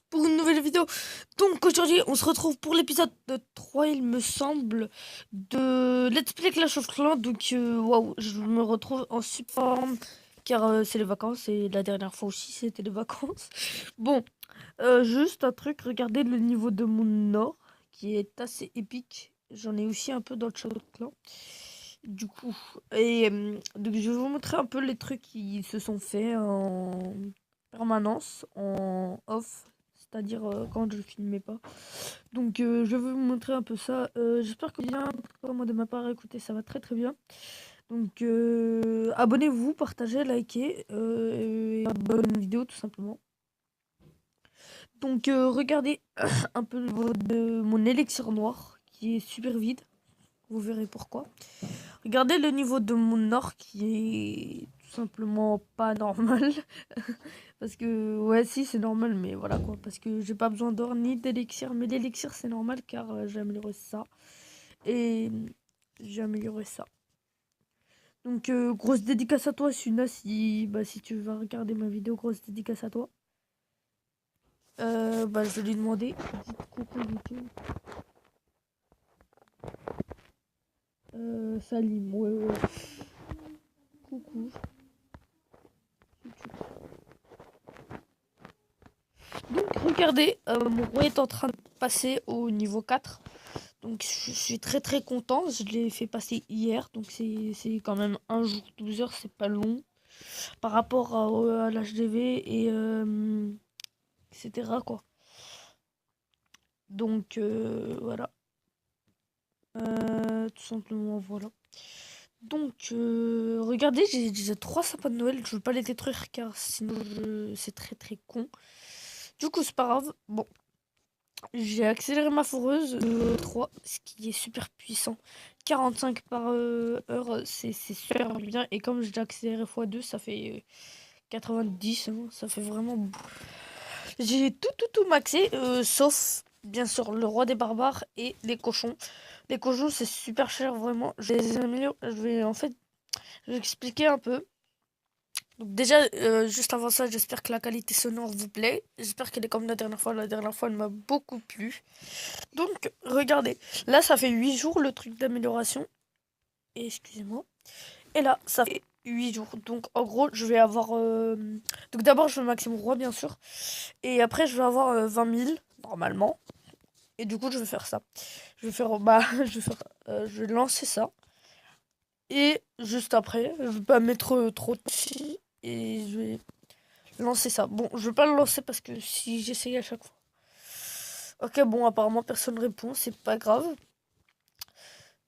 pour une nouvelle vidéo. Donc aujourd'hui, on se retrouve pour l'épisode 3, il me semble, de Let's Play Clash of Clans. Donc waouh, je me retrouve en super forme car c'est les vacances et la dernière fois aussi c'était les vacances. Bon, juste un truc, regardez le niveau de mon or qui est assez épique. J'en ai aussi un peu dans le Shadow Clan. Du coup, et donc je vais vous montrer un peu les trucs qui se sont faits en permanence, en off, c'est-à-dire quand je filmais pas. Donc je vais vous montrer un peu ça. J'espère que bien, moi de ma part, écoutez, ça va très très bien. Donc abonnez-vous, partagez, likez, et bonne vidéo tout simplement. Donc regardez un peu de mon élixir noir qui est super vide. Vous verrez pourquoi. Regardez le niveau de mon or qui est tout simplement pas normal. Parce que, ouais, si, c'est normal, mais voilà quoi. Parce que j'ai pas besoin d'or ni d'élixir. Mais l'élixir, c'est normal car j'ai amélioré ça. Et j'ai amélioré ça. Donc, grosse dédicace à toi, Suna, si tu vas regarder ma vidéo, grosse dédicace à toi. Je vais lui demander. Dites coucou YouTube. Salim, ouais. Coucou. Donc regardez, mon roi est en train de passer au niveau 4. Donc je suis très très content. Je l'ai fait passer hier. Donc c'est quand même un jour, 12 heures, c'est pas long. Par rapport à l'HDV et etc. quoi. Donc voilà. Tout simplement voilà. Donc regardez, j'ai 3 sapins de Noël. Je veux pas les détruire car sinon c'est très très con. Du coup c'est pas grave. Bon. J'ai accéléré ma foreuse de 3, ce qui est super puissant. 45 par heure, c'est super bien. Et comme j'ai accéléré x2, ça fait 90, hein, ça fait vraiment... J'ai tout maxé, sauf bien sûr le roi des barbares et les cochons. Les cochons, c'est super cher, vraiment. Je les améliore. Je vais expliquer un peu. Donc déjà, juste avant ça, j'espère que la qualité sonore vous plaît. J'espère qu'elle est comme la dernière fois. La dernière fois, elle m'a beaucoup plu. Donc, regardez. Là, ça fait 8 jours le truc d'amélioration. Excusez-moi. Et là, ça fait 8 jours. Donc, en gros, je vais avoir... Donc, d'abord, je vais maxi mon roi, bien sûr. Et après, je vais avoir 20 000, normalement. Et du coup, je vais faire ça. Je vais faire... Bah, je vais lancer ça. Et juste après, je vais pas mettre trop de chi. Et je vais lancer ça. Bon, je vais pas le lancer parce que si j'essaye à chaque fois. Ok, bon, apparemment, personne répond. C'est pas grave.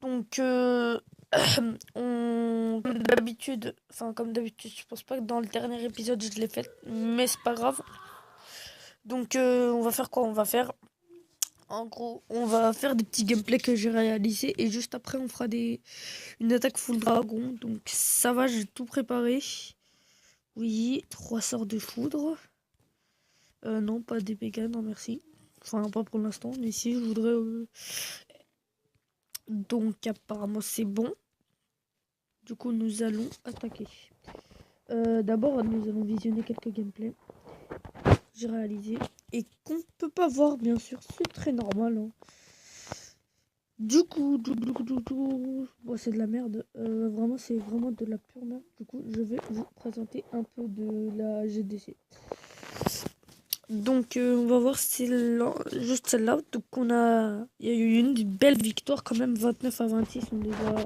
Donc, comme d'habitude, je pense pas que dans le dernier épisode je l'ai fait, mais c'est pas grave. Donc, on va faire quoi? En gros, on va faire des petits gameplays que j'ai réalisés et juste après, on fera une attaque full dragon. Donc, ça va, j'ai tout préparé. Oui, 3 sorts de foudre. Non, pas des péganes, non merci. Enfin, pas pour l'instant, mais si je voudrais. Donc, apparemment, c'est bon. Du coup, nous allons attaquer. D'abord, nous allons visionner quelques gameplays que j'ai réalisés et qu'on ne peut pas voir, bien sûr. C'est très normal. Hein. Du coup, bon, c'est de la merde. Vraiment, c'est vraiment de la pure merde. Du coup, je vais vous présenter un peu de la GDC. Donc, on va voir si c'est juste celle-là. Donc, il y a eu une belle victoire quand même, 29 à 26. On les a...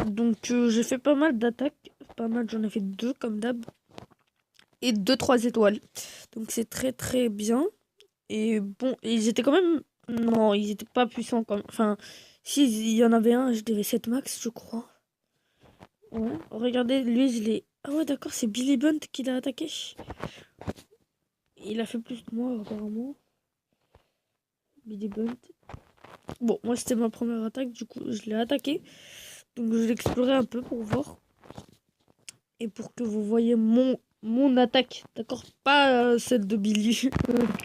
Donc, j'ai fait pas mal d'attaques. Pas mal, j'en ai fait 2 comme d'hab. Et 2-3 étoiles. Donc c'est très très bien. Et bon, ils étaient quand même... Non, ils étaient pas puissants quand même. Enfin, si, il y en avait un, je dirais 7 max, je crois. Ouais, regardez, lui, je l'ai... Ah ouais, d'accord, c'est Billy Bunt qui l'a attaqué. Il a fait plus que moi, apparemment. Billy Bunt. Bon, moi, c'était ma première attaque, du coup, je l'ai attaqué. Donc, je l'ai exploré un peu pour voir. Et pour que vous voyez mon attaque, d'accord? Pas celle de Billy. Je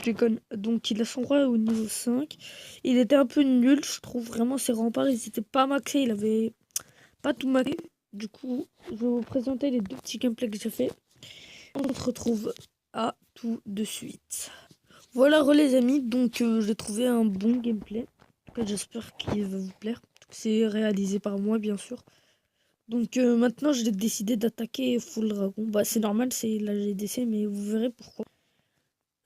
déconne. Donc il a son roi au niveau 5. Il était un peu nul, je trouve. Vraiment, ses remparts, ils étaient pas maxés. Il avait pas tout maxé. Du coup, je vais vous présenter les 2 petits gameplays que j'ai fait. On se retrouve à tout de suite. Voilà les amis, donc j'ai trouvé un bon gameplay. En tout cas, j'espère qu'il va vous plaire. C'est réalisé par moi bien sûr. Donc maintenant j'ai décidé d'attaquer Full Dragon. Bah c'est normal, c'est la GDC, mais vous verrez pourquoi.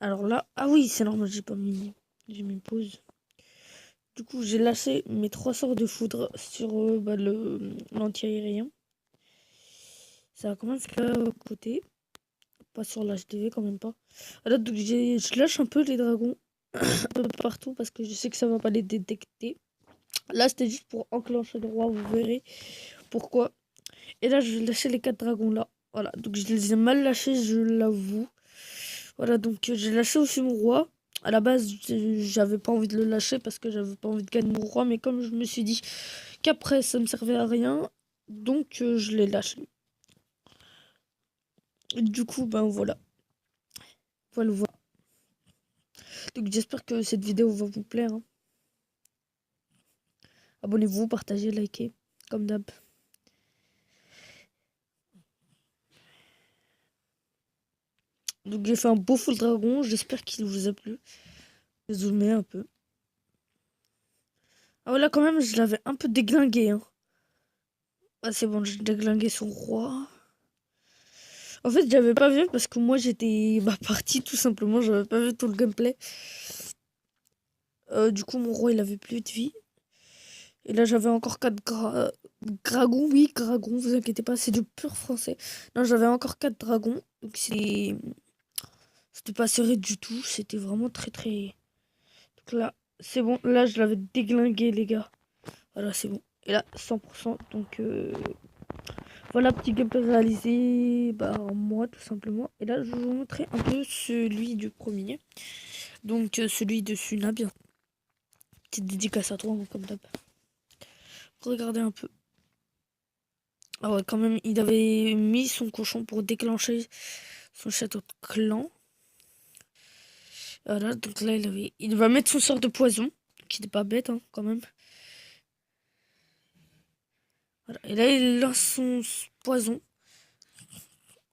Alors là, ah oui c'est normal, j'ai mis pause. Du coup j'ai lâché mes 3 sorts de foudre sur l'anti-aérien. Ça a quand même fait à côté. Pas sur l'HDV quand même pas. Voilà, donc je lâche un peu les dragons un peu partout parce que je sais que ça va pas les détecter. Là c'était juste pour enclencher le roi, vous verrez pourquoi. Et là je vais lâcher les 4 dragons là. Voilà, donc je les ai mal lâchés, je l'avoue. Voilà, donc j'ai lâché aussi mon roi. À la base, j'avais pas envie de le lâcher parce que j'avais pas envie de gagner mon roi. Mais comme je me suis dit qu'après ça me servait à rien, donc je l'ai lâché. Et du coup, ben voilà. Voilà, voilà. Donc j'espère que cette vidéo va vous plaire. Hein. Abonnez-vous, partagez, likez, comme d'hab. Donc j'ai fait un beau full dragon, j'espère qu'il vous a plu. Je vais zoomer un peu. Ah voilà, quand même, je l'avais un peu déglingué. Hein. Ah c'est bon, j'ai déglingué son roi. En fait, j'avais pas vu parce que moi j'étais partie tout simplement, j'avais pas vu tout le gameplay. Du coup, mon roi il avait plus de vie. Et là, j'avais encore 4 dragons. Oui, dragons, vous inquiétez pas, c'est du pur français. Non, j'avais encore 4 dragons. Donc c'était pas serré du tout, c'était vraiment très très. Donc là, c'est bon, là je l'avais déglingué les gars. Voilà, c'est bon. Et là, 100%. Donc voilà, petit gameplay réalisé en moi tout simplement. Et là, je vais vous montrer un peu celui du premier. Donc celui de Suna, bien. Petite dédicace à toi, hein, comme d'hab. Regardez un peu. Ah ouais, quand même, il avait mis son cochon pour déclencher son château de clan. Voilà, donc là, il va mettre son sort de poison, qui n'est pas bête, hein, quand même. Voilà. Et là, il lance son poison.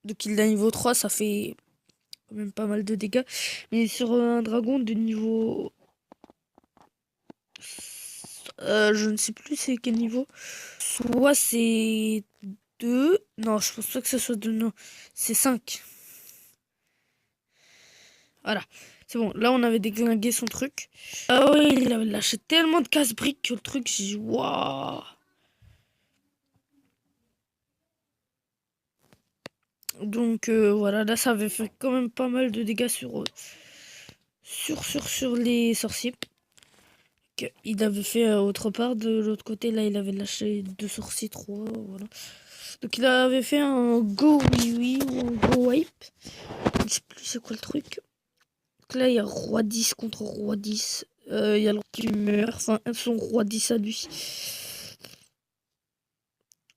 Donc il a niveau 3, ça fait quand même pas mal de dégâts. Mais sur un dragon de niveau... je ne sais plus c'est quel niveau. Soit c'est 2. Non, je pense pas que ce soit 2. Non, c'est 5. Voilà. C'est bon, là on avait déglingué son truc. Ah oui, il avait lâché tellement de casse-briques que le truc, j'ai dit waouh. Donc voilà, là ça avait fait quand même pas mal de dégâts sur les sorciers. Il avait fait autre part de l'autre côté, là il avait lâché 2 sorciers, 3, voilà. Donc il avait fait un go oui oui ou un go wipe. Je sais plus c'est quoi le truc. Donc là il y a roi 10 contre roi 10. Il y a l'autre qui meurt, enfin son roi 10 à lui.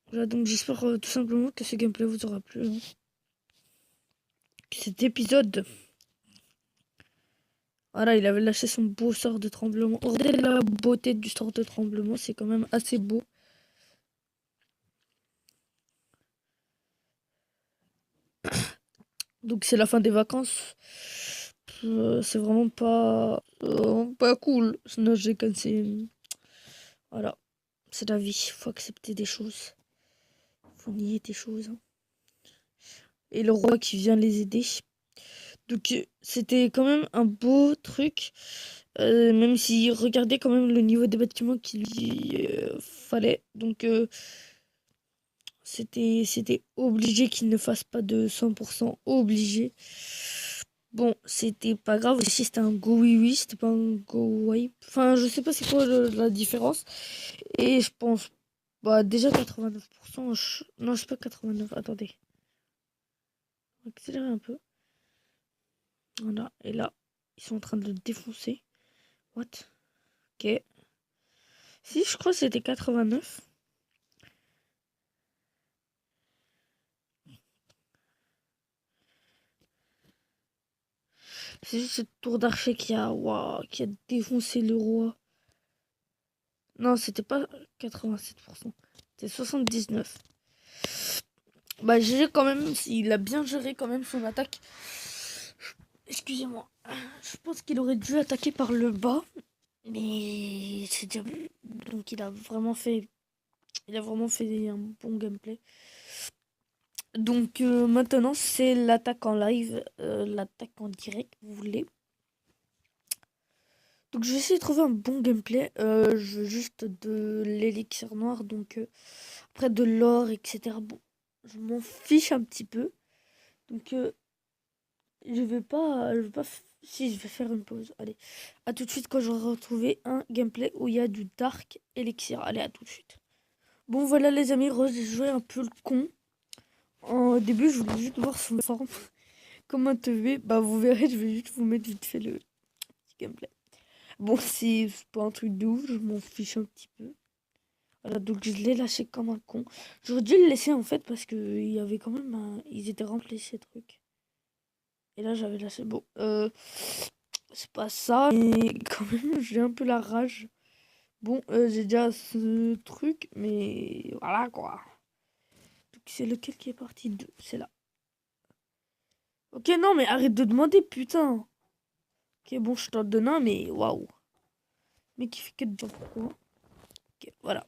Voilà, donc j'espère tout simplement que ce gameplay vous aura plu. Hein. Cet épisode. Voilà, il avait lâché son beau sort de tremblement. Regardez la beauté du sort de tremblement, c'est quand même assez beau. Donc c'est la fin des vacances. C'est vraiment pas cool. Sinon j'ai cassé. Voilà, c'est la vie. Faut accepter des choses. Faut nier des choses. Hein. Et le roi qui vient les aider. Donc c'était quand même un beau truc. Même si regardez quand même le niveau des bâtiments qu'il lui fallait. Donc c'était obligé qu'il ne fasse pas de 100% obligé. Bon, c'était pas grave aussi, c'était un go oui oui, c'était pas un go wipe. Enfin, je sais pas c'est quoi la différence. Et je pense, déjà 89%, non, c'est pas 89, attendez. On va accélérer un peu. Voilà, et là, ils sont en train de le défoncer. What? Ok. Si, je crois que c'était 89. C'est juste cette tour d'archer qui a défoncé le roi. Non, c'était pas 87%. C'était 79. GG quand même, il a bien géré quand même son attaque. Excusez-moi. Je pense qu'il aurait dû attaquer par le bas. Mais c'est déjà... Donc il a vraiment fait un bon gameplay. Donc maintenant c'est l'attaque en live, l'attaque en direct, vous voulez. Donc je vais essayer de trouver un bon gameplay. Je veux juste de l'élixir noir, donc après de l'or, etc. Bon, je m'en fiche un petit peu. Donc si, je vais faire une pause. Allez, à tout de suite quand j'aurai retrouvé un gameplay où il y a du dark élixir. Allez, à tout de suite. Bon voilà les amis, j'ai joué un peu le con. Au début, je voulais juste voir son forme. Comment te vais. Bah vous verrez, je vais juste vous mettre vite fait le petit gameplay. Bon, c'est pas un truc de ouf, je m'en fiche un petit peu. Voilà, donc je l'ai lâché comme un con. J'aurais dû le laisser en fait parce que il y avait quand même ils étaient remplis ces trucs. Et là j'avais lâché. Bon, c'est pas ça, mais quand même j'ai un peu la rage. Bon, j'ai déjà ce truc, mais voilà quoi. Donc c'est lequel qui est parti de. C'est là. Ok, non, mais arrête de demander, putain. Ok, bon, je t'en donne un, mais waouh. Mais qui fait que de dire pourquoi. Ok, voilà.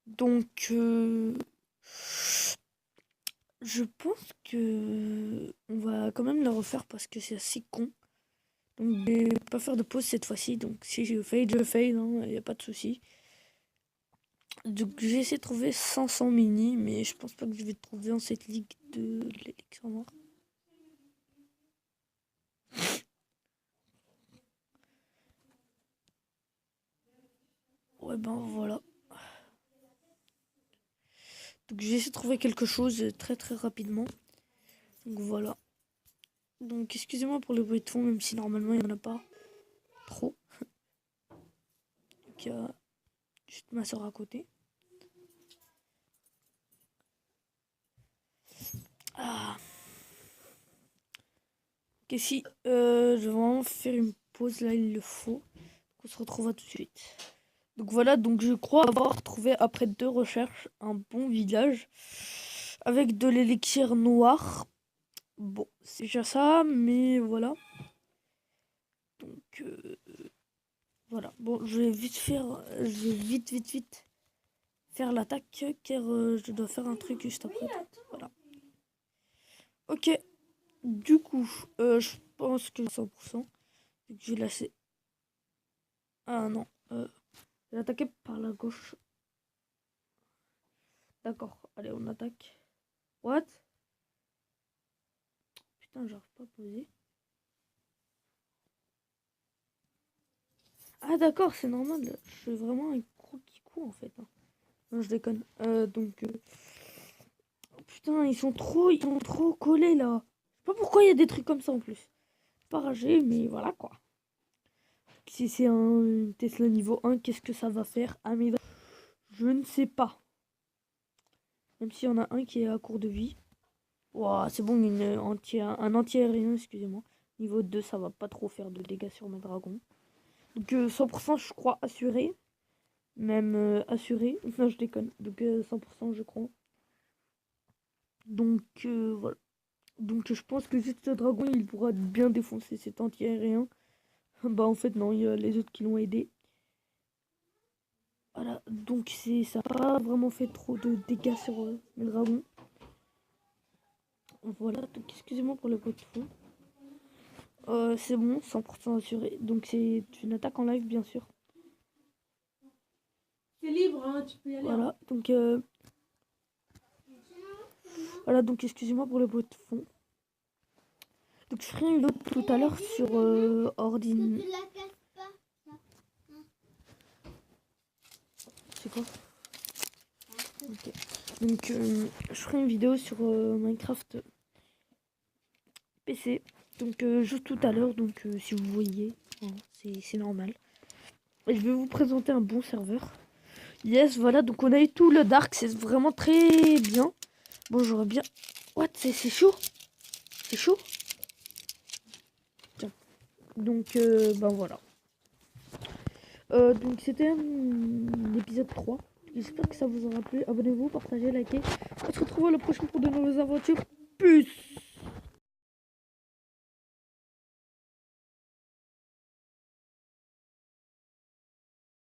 Donc, je pense que on va quand même le refaire parce que c'est assez con. Donc, je vais pas faire de pause cette fois-ci. Donc, si je fade, hein, y a pas de souci. Donc, j'ai essayé de trouver 500 mini, mais je pense pas que je vais trouver en cette ligue de l'élixir noir. Ouais, ben voilà. Donc, j'ai essayé de trouver quelque chose très très rapidement. Donc, voilà. Donc, excusez-moi pour le bruit de fond, même si normalement il n'y en a pas trop. Donc, il y a juste ma soeur à côté. Ah. Ok, si je vais vraiment faire une pause là, il le faut. On se retrouvera tout de suite. Donc voilà, donc je crois avoir trouvé après 2 recherches un bon village avec de l'élixir noir. Bon, c'est déjà ça, mais voilà. Donc voilà. Bon, je vais vite faire l'attaque car je dois faire un truc juste après. Voilà. Ok. Du coup, je pense que 100%. Je vais lâcher. Ah non. Je vais attaquer par la gauche. D'accord. Allez, on attaque. What? Putain, j'arrive pas à poser. Ah d'accord, c'est normal. Je suis vraiment un gros kikou en fait. Hein. Non, je déconne. Putain, ils sont trop collés là. Je sais pas pourquoi il y a des trucs comme ça en plus. Pas ragé, mais voilà quoi. Si c'est un Tesla niveau 1, qu'est-ce que ça va faire à mes... Je ne sais pas. Même s'il y en a un qui est à court de vie. Ouah, c'est bon, un anti-aérien, excusez-moi. Niveau 2, ça va pas trop faire de dégâts sur mes dragons. Donc 100% je crois assuré. Même assuré. Non, je déconne. Donc 100% je crois. Donc voilà. Donc je pense que juste ce dragon il pourra bien défoncer cet anti-aérien. Bah en fait non, il y a les autres qui l'ont aidé. Voilà, donc ça n'a pas vraiment fait trop de dégâts sur mes dragons. Voilà, donc excusez-moi pour le bruit de fond. C'est bon, 100% assuré. Donc c'est une attaque en live bien sûr. C'est libre, hein, tu peux y aller. Voilà, donc voilà, donc excusez-moi pour le bruit de fond. Donc je ferai une autre tout à l'heure sur Ordine. C'est quoi? Ok. Donc je ferai une vidéo sur Minecraft PC. Donc juste tout à l'heure, donc si vous voyez, hein, c'est normal. Et je vais vous présenter un bon serveur. Yes, voilà, donc on a eu tout le dark, c'est vraiment très bien. Bon, j'aurais bien... What? C'est chaud? C'est chaud? Tiens. Donc, ben voilà. Donc c'était l'épisode 3. J'espère que ça vous aura plu. Abonnez-vous, partagez, likez. On se retrouve à la prochaine pour de nouvelles aventures. Peace!